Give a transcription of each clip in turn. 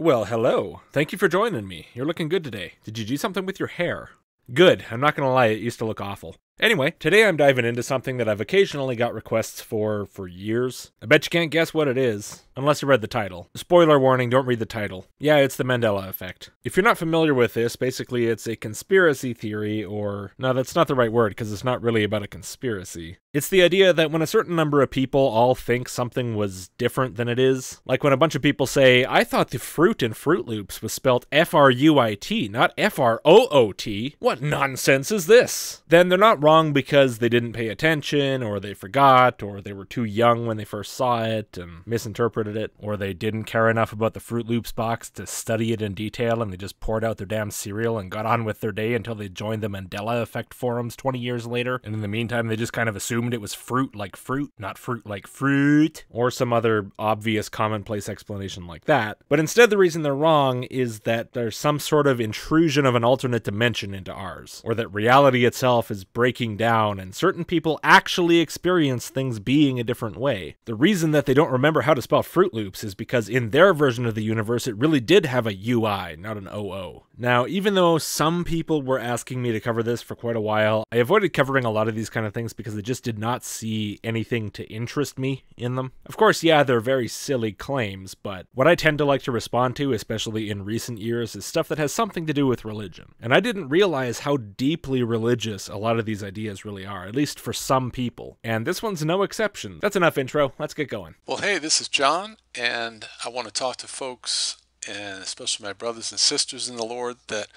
Well, hello. Thank you for joining me. You're looking good today. Did you do something with your hair? Good. I'm not gonna lie, it used to look awful. Anyway, today I'm diving into something that I've occasionally got requests for years. I bet you can't guess what it is, unless you read the title. Spoiler warning, don't read the title. Yeah, it's the Mandela Effect. If you're not familiar with this, basically it's a conspiracy theory, or... No, that's not the right word, because it's not really about a conspiracy. It's the idea that when a certain number of people all think something was different than it is, like when a bunch of people say, I thought the fruit in Fruit Loops was spelled F-R-U-I-T, not F-R-O-O-T. What nonsense is this? Then they're not wrong because they didn't pay attention, or they forgot, or they were too young when they first saw it and misinterpreted it, or they didn't care enough about the Fruit Loops box to study it in detail and they just poured out their damn cereal and got on with their day until they joined the Mandela Effect forums 20 years later, and in the meantime they just kind of assumed it was fruit like fruit, not fruit like fruit, or some other obvious commonplace explanation like that. But instead the reason they're wrong is that there's some sort of intrusion of an alternate dimension into ours, or that reality itself is breaking down and certain people actually experience things being a different way. The reason that they don't remember how to spell Fruit Loops is because in their version of the universe it really did have a UI, not an OO. Now, even though some people were asking me to cover this for quite a while, I avoided covering a lot of these kind of things because I just did not see anything to interest me in them. Of course, yeah, they're very silly claims, but what I tend to like to respond to, especially in recent years, is stuff that has something to do with religion. And I didn't realize how deeply religious a lot of these ideas really are, at least for some people. And this one's no exception. That's enough intro. Let's get going. Well, hey, this is John, and I want to talk to folks, and especially my brothers and sisters in the Lord, that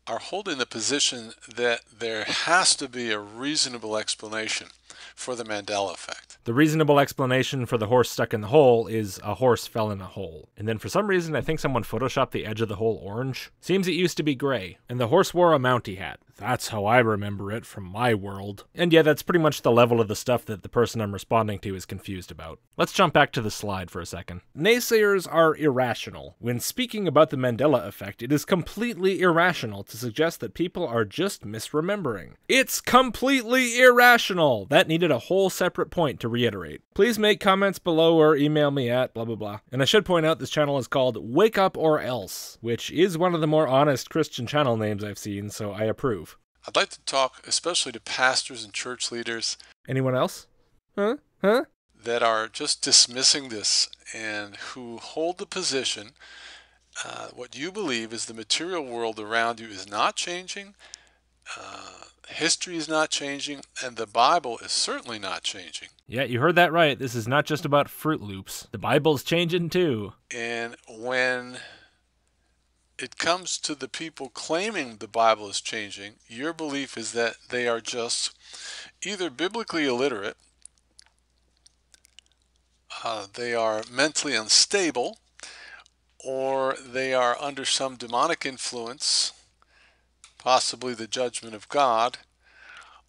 are holding the position that there has to be a reasonable explanation for the Mandela Effect. The reasonable explanation for the horse stuck in the hole is a horse fell in a hole. And then for some reason I think someone photoshopped the edge of the hole orange. Seems it used to be gray. And the horse wore a Mountie hat. That's how I remember it from my world. And yeah, that's pretty much the level of the stuff that the person I'm responding to is confused about. Let's jump back to the slide for a second. Naysayers are irrational. When speaking about the Mandela Effect, it is completely irrational to suggest that people are just misremembering. It's completely irrational! That needed a whole separate point to reiterate. Please make comments below or email me at blah blah blah. And I should point out this channel is called Wake Up or Else, which is one of the more honest Christian channel names I've seen, so I approve. I'd like to talk especially to pastors and church leaders. Anyone else? Huh? That are just dismissing this and who hold the position what you believe is the material world around you is not changing, history is not changing, and the Bible is certainly not changing. Yeah, you heard that right. This is not just about Fruit Loops. The Bible's changing too. And when it comes to the people claiming the Bible is changing, your belief is that they are just either biblically illiterate, they are mentally unstable, or they are under some demonic influence, possibly the judgment of God,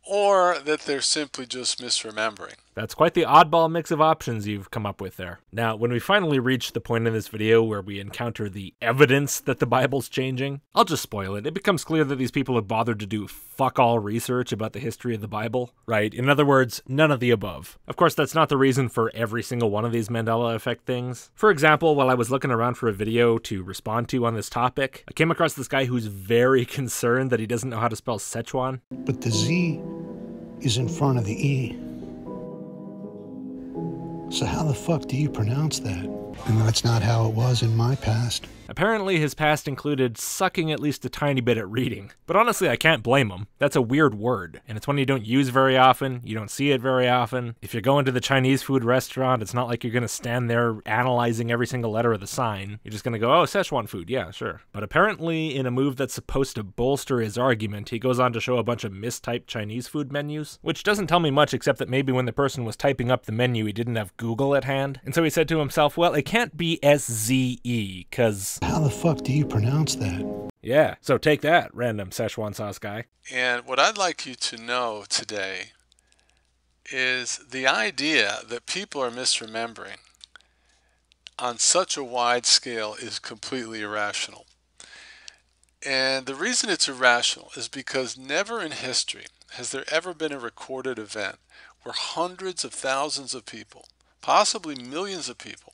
or that they're simply just misremembering. That's quite the oddball mix of options you've come up with there. Now, when we finally reach the point in this video where we encounter the evidence that the Bible's changing, I'll just spoil it. It becomes clear that these people have bothered to do fuck all research about the history of the Bible, right? In other words, none of the above. Of course, that's not the reason for every single one of these Mandela Effect things. For example, while I was looking around for a video to respond to on this topic, I came across this guy who's very concerned that he doesn't know how to spell Sezchuan. But the Z is in front of the E. So how the fuck do you pronounce that? And that's not how it was in my past. Apparently his past included sucking at least a tiny bit at reading. But honestly, I can't blame him. That's a weird word, and it's one you don't use very often, you don't see it very often. If you're going to the Chinese food restaurant, it's not like you're gonna stand there analyzing every single letter of the sign. You're just gonna go, oh, Szechuan food, yeah, sure. But apparently, in a move that's supposed to bolster his argument, he goes on to show a bunch of mistyped Chinese food menus, which doesn't tell me much except that maybe when the person was typing up the menu, he didn't have Google at hand. And so he said to himself, well, it can't be S-Z-E, cause... How the fuck do you pronounce that? Yeah, so take that, random Szechuan sauce guy. And what I'd like you to know today is the idea that people are misremembering on such a wide scale is completely irrational. And the reason it's irrational is because never in history has there ever been a recorded event where hundreds of thousands of people, possibly millions of people,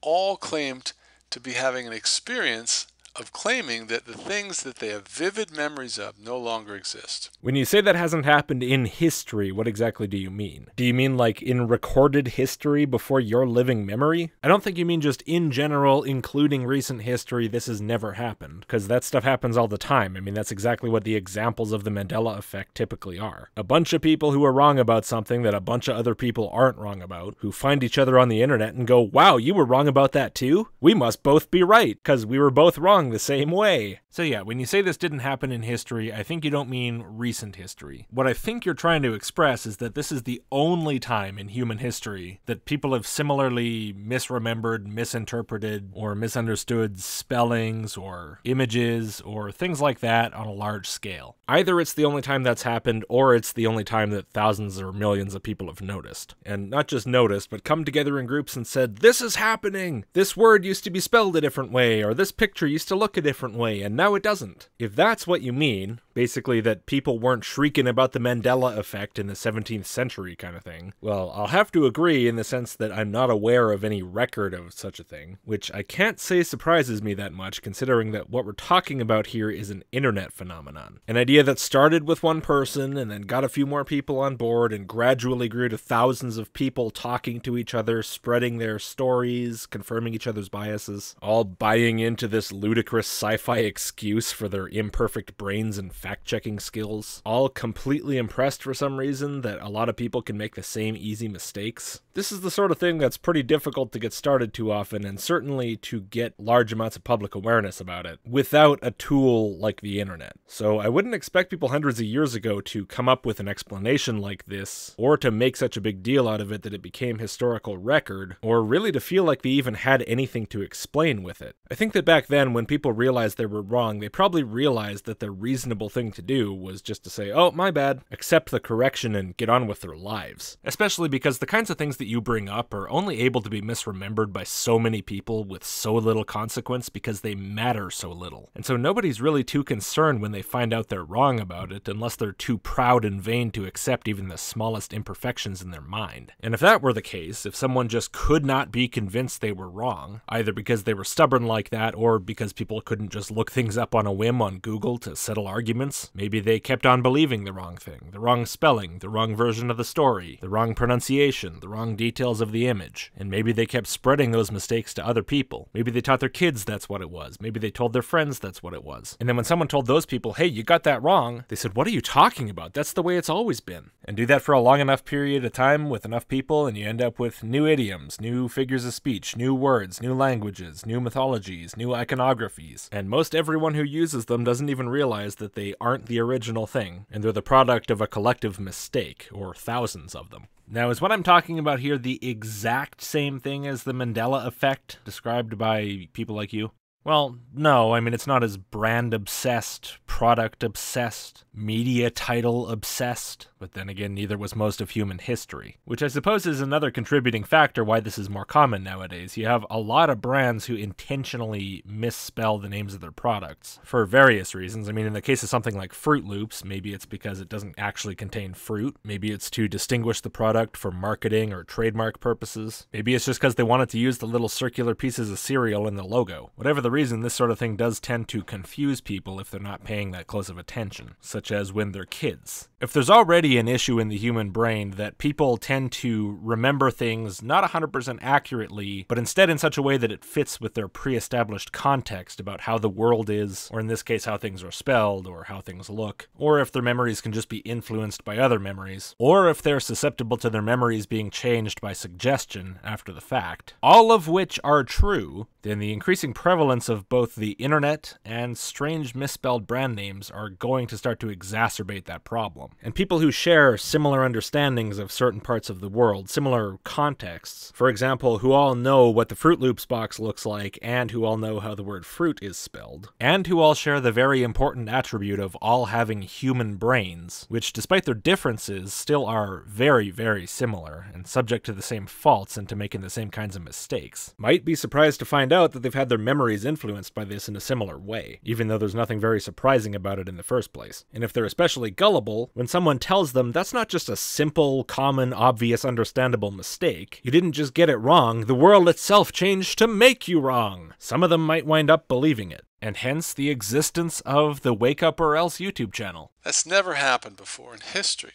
all claimed to be having an experience of claiming that the things that they have vivid memories of no longer exist. When you say that hasn't happened in history, what exactly do you mean? Do you mean like in recorded history before your living memory? I don't think you mean just in general, including recent history, this has never happened, because that stuff happens all the time. I mean, that's exactly what the examples of the Mandela Effect typically are. A bunch of people who are wrong about something that a bunch of other people aren't wrong about, who find each other on the internet and go, wow, you were wrong about that too? We must both be right, because we were both wrong the same way. So yeah, when you say this didn't happen in history, I think you don't mean recent history. What I think you're trying to express is that this is the only time in human history that people have similarly misremembered, misinterpreted, or misunderstood spellings or images or things like that on a large scale. Either it's the only time that's happened, or it's the only time that thousands or millions of people have noticed. And not just noticed, but come together in groups and said, this is happening! This word used to be spelled a different way, or this picture used to look a different way, and now it doesn't. If that's what you mean, basically that people weren't shrieking about the Mandela Effect in the 17th century kind of thing, well, I'll have to agree in the sense that I'm not aware of any record of such a thing, which I can't say surprises me that much considering that what we're talking about here is an internet phenomenon. An idea that started with one person and then got a few more people on board and gradually grew to thousands of people talking to each other, spreading their stories, confirming each other's biases, all buying into this ludicrous sci-fi excuse for their imperfect brains and fact-checking skills, all completely impressed for some reason that a lot of people can make the same easy mistakes. This is the sort of thing that's pretty difficult to get started too often, and certainly to get large amounts of public awareness about it, without a tool like the internet. So I wouldn't expect people hundreds of years ago to come up with an explanation like this, or to make such a big deal out of it that it became historical record, or really to feel like they even had anything to explain with it. I think that back then, when people realized they were wrong, they probably realized that the reasonable thing to do was just to say, oh, my bad, accept the correction and get on with their lives. Especially because the kinds of things that you bring up are only able to be misremembered by so many people with so little consequence because they matter so little. And so nobody's really too concerned when they find out they're wrong about it, unless they're too proud and vain to accept even the smallest imperfections in their mind. And if that were the case, if someone just could not be convinced they were wrong, either because they were stubborn like that or because people couldn't just look things up on a whim on Google to settle arguments, maybe they kept on believing the wrong thing, the wrong spelling, the wrong version of the story, the wrong pronunciation, the wrong details of the image, and maybe they kept spreading those mistakes to other people. Maybe they taught their kids that's what it was. Maybe they told their friends that's what it was. And then when someone told those people, hey, you got that wrong, they said, what are you talking about? That's the way it's always been. And do that for a long enough period of time with enough people, and you end up with new idioms, new figures of speech, new words, new languages, new mythologies, new iconographies. And most everyone who uses them doesn't even realize that they aren't the original thing, and they're the product of a collective mistake, or thousands of them. Now, is what I'm talking about here the exact same thing as the Mandela Effect described by people like you? Well, no, I mean, it's not as brand-obsessed, product-obsessed, media title-obsessed, but then again, neither was most of human history. Which I suppose is another contributing factor why this is more common nowadays. You have a lot of brands who intentionally misspell the names of their products, for various reasons. I mean, in the case of something like Fruit Loops, maybe it's because it doesn't actually contain fruit. Maybe it's to distinguish the product for marketing or trademark purposes. Maybe it's just because they wanted to use the little circular pieces of cereal in the logo. Whatever the reason, this sort of thing does tend to confuse people if they're not paying that close of attention, such as when they're kids. If there's already an issue in the human brain that people tend to remember things not 100% accurately, but instead in such a way that it fits with their pre-established context about how the world is, or in this case how things are spelled, or how things look, or if their memories can just be influenced by other memories, or if they're susceptible to their memories being changed by suggestion after the fact, all of which are true, then the increasing prevalence of both the internet and strange misspelled brand names are going to start to exacerbate that problem. And people who share similar understandings of certain parts of the world, similar contexts, for example, who all know what the Fruit Loops box looks like and who all know how the word fruit is spelled, and who all share the very important attribute of all having human brains, which despite their differences still are very, very similar and subject to the same faults and to making the same kinds of mistakes, might be surprised to find find out that they've had their memories influenced by this in a similar way, even though there's nothing very surprising about it in the first place. And if they're especially gullible, when someone tells them that's not just a simple, common, obvious, understandable mistake, you didn't just get it wrong, the world itself changed to make you wrong, some of them might wind up believing it. And hence the existence of the Wake Up or Else YouTube channel. That's never happened before in history.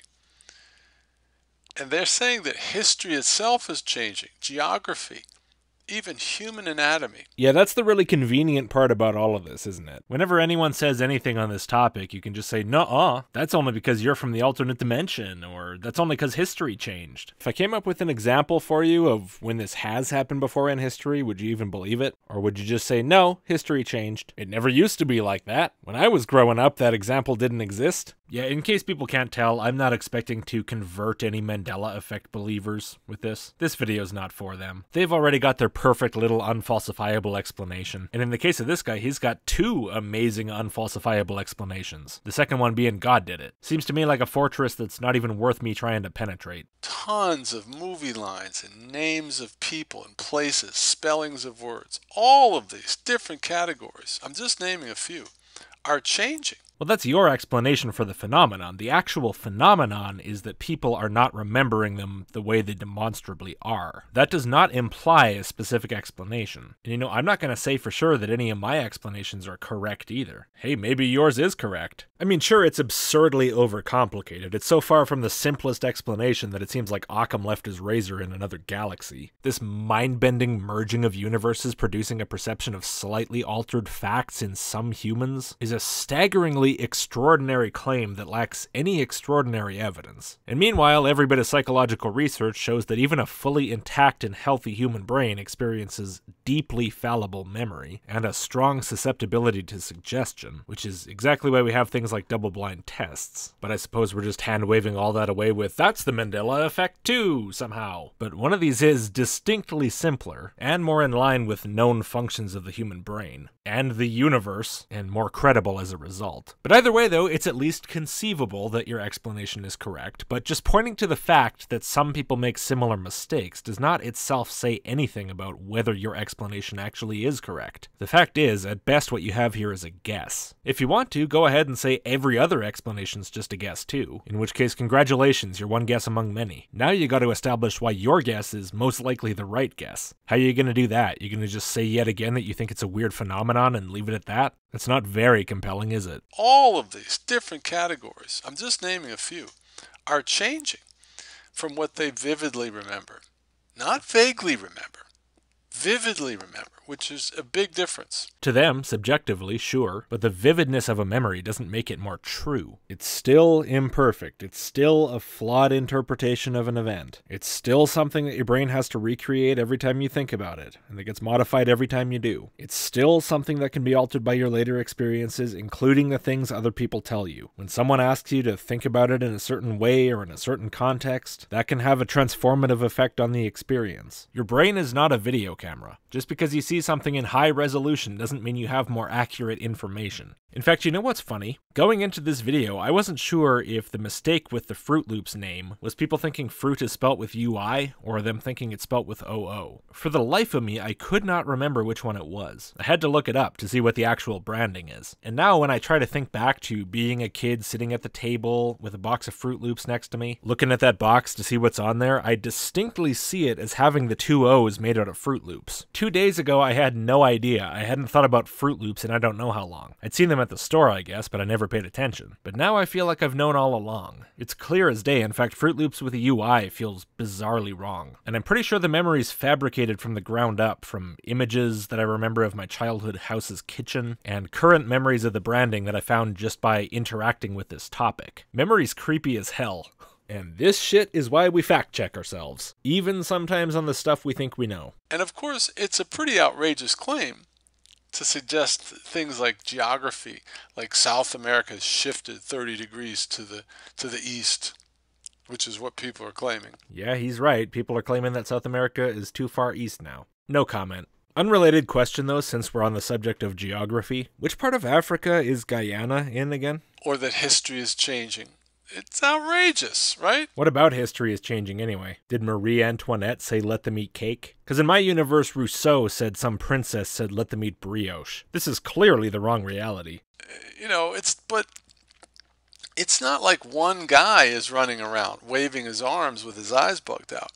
And they're saying that history itself is changing, geography, even human anatomy. Yeah, that's the really convenient part about all of this, isn't it? Whenever anyone says anything on this topic, you can just say, nuh-uh, that's only because you're from the alternate dimension, or that's only because history changed. If I came up with an example for you of when this has happened before in history, would you even believe it? Or would you just say, no, history changed. It never used to be like that. When I was growing up, that example didn't exist. Yeah, in case people can't tell, I'm not expecting to convert any Mandela Effect believers with this. This video's not for them. They've already got their perfect little unfalsifiable explanation. And in the case of this guy, he's got two amazing unfalsifiable explanations. The second one being God did it. Seems to me like a fortress that's not even worth me trying to penetrate. Tons of movie lines and names of people and places, spellings of words, all of these different categories, I'm just naming a few, are changing. Well, that's your explanation for the phenomenon. The actual phenomenon is that people are not remembering them the way they demonstrably are. That does not imply a specific explanation. And you know, I'm not going to say for sure that any of my explanations are correct either. Hey, maybe yours is correct. I mean, sure, it's absurdly overcomplicated. It's so far from the simplest explanation that it seems like Occam left his razor in another galaxy. This mind-bending merging of universes producing a perception of slightly altered facts in some humans is a staggeringly extraordinary claim that lacks any extraordinary evidence. And meanwhile, every bit of psychological research shows that even a fully intact and healthy human brain experiences deeply fallible memory and a strong susceptibility to suggestion, which is exactly why we have things like double-blind tests. But I suppose we're just hand-waving all that away with, that's the Mandela Effect too, somehow. But one of these is distinctly simpler and more in line with known functions of the human brain and the universe, and more credible as a result. But either way, though, it's at least conceivable that your explanation is correct, but just pointing to the fact that some people make similar mistakes does not itself say anything about whether your explanation actually is correct. The fact is, at best, what you have here is a guess. If you want to, go ahead and say every other explanation's just a guess too, in which case, congratulations, you're one guess among many. Now you gotta establish why your guess is most likely the right guess. How are you gonna do that? You gonna just say yet again that you think it's a weird phenomenon and leave it at that? That's not very compelling, is it? All of these different categories, I'm just naming a few, are changing from what they vividly remember. Not vaguely remember, vividly remember, which is a big difference. To them, subjectively, sure, but the vividness of a memory doesn't make it more true. It's still imperfect. It's still a flawed interpretation of an event. It's still something that your brain has to recreate every time you think about it, and that gets modified every time you do. It's still something that can be altered by your later experiences, including the things other people tell you. When someone asks you to think about it in a certain way or in a certain context, that can have a transformative effect on the experience. Your brain is not a video camera. Just because you see something in high resolution doesn't mean you have more accurate information. In fact, you know what's funny? Going into this video, I wasn't sure if the mistake with the Fruit Loops name was people thinking fruit is spelt with UI, or them thinking it's spelt with OO. For the life of me, I could not remember which one it was. I had to look it up to see what the actual branding is. And now when I try to think back to being a kid sitting at the table with a box of Fruit Loops next to me, looking at that box to see what's on there, I distinctly see it as having the two O's made out of Fruit Loops. 2 days ago, I had no idea. I hadn't thought about Fruit Loops in I don't know how long. I'd seen them at the store, I guess, but I never paid attention. But now I feel like I've known all along. It's clear as day. In fact, Fruit Loops with a UI feels bizarrely wrong. And I'm pretty sure the memory's fabricated from the ground up, from images that I remember of my childhood house's kitchen, and current memories of the branding that I found just by interacting with this topic. Memory's creepy as hell. And this shit is why we fact-check ourselves, even sometimes on the stuff we think we know. And of course, it's a pretty outrageous claim to suggest things like geography, like South America has shifted 30 degrees to the east, which is what people are claiming. Yeah, he's right. People are claiming that South America is too far east now. No comment. Unrelated question though, since we're on the subject of geography. Which part of Africa is Guyana in again? Or that history is changing. It's outrageous, right? What about history is changing anyway? Did Marie Antoinette say let them eat cake? Because in my universe, Rousseau said some princess said let them eat brioche. This is clearly the wrong reality. But it's not like one guy is running around waving his arms with his eyes bugged out.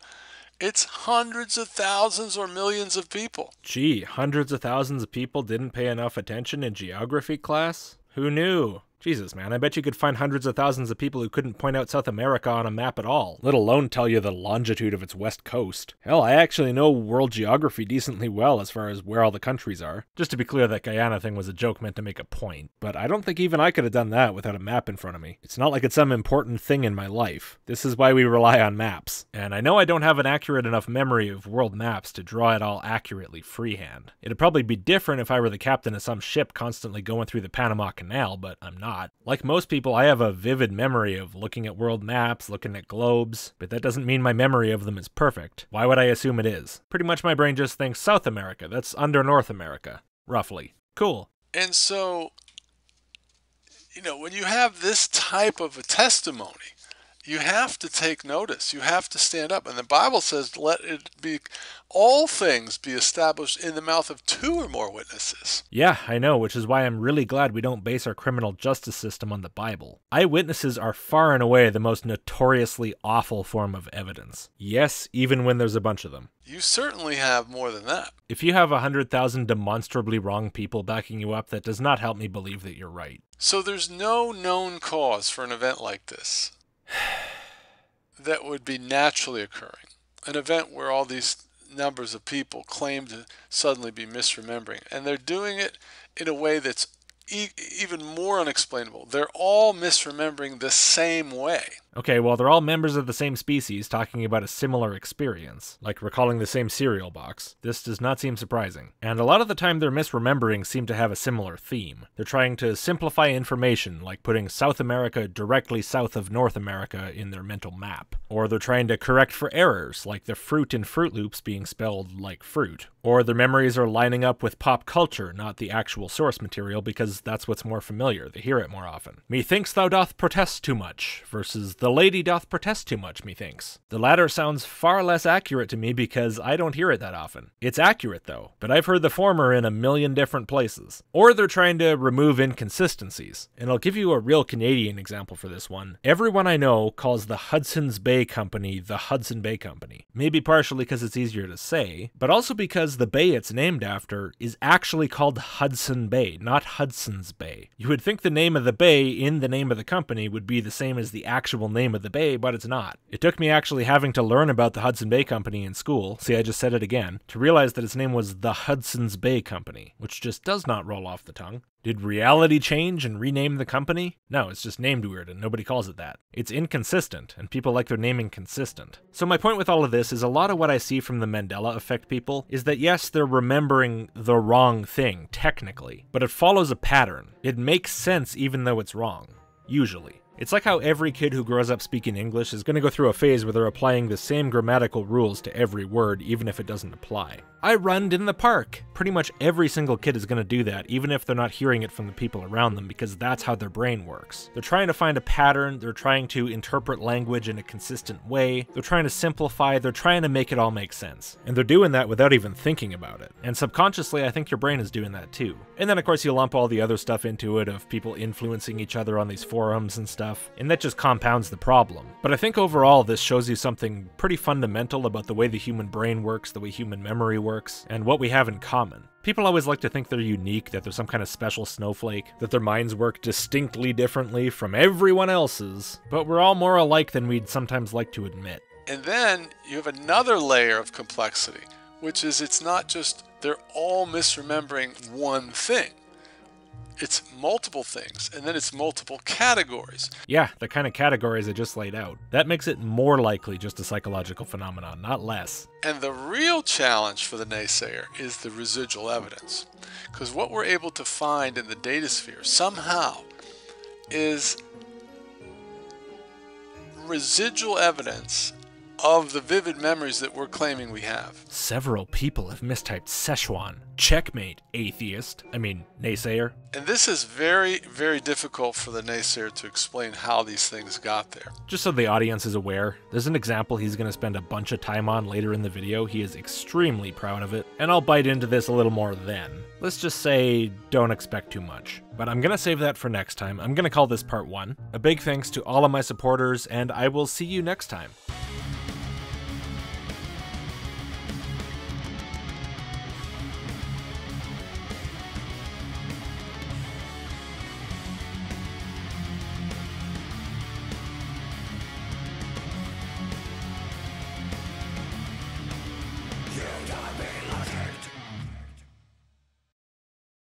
It's hundreds of thousands or millions of people. Gee, hundreds of thousands of people didn't pay enough attention in geography class? Who knew? Jesus, man, I bet you could find hundreds of thousands of people who couldn't point out South America on a map at all, let alone tell you the longitude of its west coast. Hell, I actually know world geography decently well as far as where all the countries are. Just to be clear, that Guyana thing was a joke meant to make a point, but I don't think even I could have done that without a map in front of me. It's not like it's some important thing in my life. This is why we rely on maps. And I know I don't have an accurate enough memory of world maps to draw it all accurately freehand. It'd probably be different if I were the captain of some ship constantly going through the Panama Canal, but I'm not. Like most people, I have a vivid memory of looking at world maps, looking at globes, but that doesn't mean my memory of them is perfect. Why would I assume it is? Pretty much my brain just thinks South America, that's under North America. Roughly. Cool. And so, when you have this type of a testimony, you have to take notice. You have to stand up. And the Bible says, let it be, all things be established in the mouth of two or more witnesses. Yeah, I know, which is why I'm really glad we don't base our criminal justice system on the Bible. Eyewitnesses are far and away the most notoriously awful form of evidence. Yes, even when there's a bunch of them. You certainly have more than that. If you have 100,000 demonstrably wrong people backing you up, that does not help me believe that you're right. So there's no known cause for an event like this that would be naturally occurring. An event where all these numbers of people claim to suddenly be misremembering. And they're doing it in a way that's even more unexplainable. They're all misremembering the same way. Okay, well, they're all members of the same species talking about a similar experience, like recalling the same cereal box. This does not seem surprising. And a lot of the time their misrememberings seem to have a similar theme. They're trying to simplify information, like putting South America directly south of North America in their mental map. Or they're trying to correct for errors, like the fruit in Fruit Loops being spelled like fruit. Or their memories are lining up with pop culture, not the actual source material, because that's what's more familiar. They hear it more often. Methinks thou doth protest too much, versus the lady doth protest too much, methinks. The latter sounds far less accurate to me because I don't hear it that often. It's accurate, though, but I've heard the former in a million different places. Or they're trying to remove inconsistencies. And I'll give you a real Canadian example for this one. Everyone I know calls the Hudson's Bay Company the Hudson Bay Company. Maybe partially because it's easier to say, but also because the bay it's named after is actually called Hudson Bay, not Hudson's Bay. You would think the name of the bay in the name of the company would be the same as the actual name of the bay, but it's not. It took me actually having to learn about the Hudson Bay Company in school, see I just said it again, to realize that its name was the Hudson's Bay Company, which just does not roll off the tongue. Did reality change and rename the company? No, it's just named weird and nobody calls it that. It's inconsistent, and people like their naming consistent. So my point with all of this is a lot of what I see from the Mandela Effect people is that yes, they're remembering the wrong thing, technically, but it follows a pattern. It makes sense even though it's wrong. Usually. It's like how every kid who grows up speaking English is going to go through a phase where they're applying the same grammatical rules to every word, even if it doesn't apply. I runned in the park. Pretty much every single kid is going to do that, even if they're not hearing it from the people around them, because that's how their brain works. They're trying to find a pattern, they're trying to interpret language in a consistent way, they're trying to simplify, they're trying to make it all make sense. And they're doing that without even thinking about it. And subconsciously, I think your brain is doing that too. And then of course you lump all the other stuff into it of people influencing each other on these forums and stuff, and that just compounds the problem. But I think overall this shows you something pretty fundamental about the way the human brain works, the way human memory works, and what we have in common. People always like to think they're unique, that they're some kind of special snowflake, that their minds work distinctly differently from everyone else's, but we're all more alike than we'd sometimes like to admit. And then you have another layer of complexity, which is it's not just they're all misremembering one thing. It's multiple things, and then it's multiple categories. Yeah, the kind of categories I just laid out. That makes it more likely just a psychological phenomenon, not less. And the real challenge for the naysayer is the residual evidence. Because what we're able to find in the data sphere somehow is residual evidence of the vivid memories that we're claiming we have. Several people have mistyped Sezchuan. Checkmate, atheist. I mean, naysayer. And this is very, very difficult for the naysayer to explain how these things got there. Just so the audience is aware, there's an example he's going to spend a bunch of time on later in the video. He is extremely proud of it, and I'll bite into this a little more then. Let's just say, don't expect too much. But I'm going to save that for next time. I'm going to call this part 1. A big thanks to all of my supporters, and I will see you next time.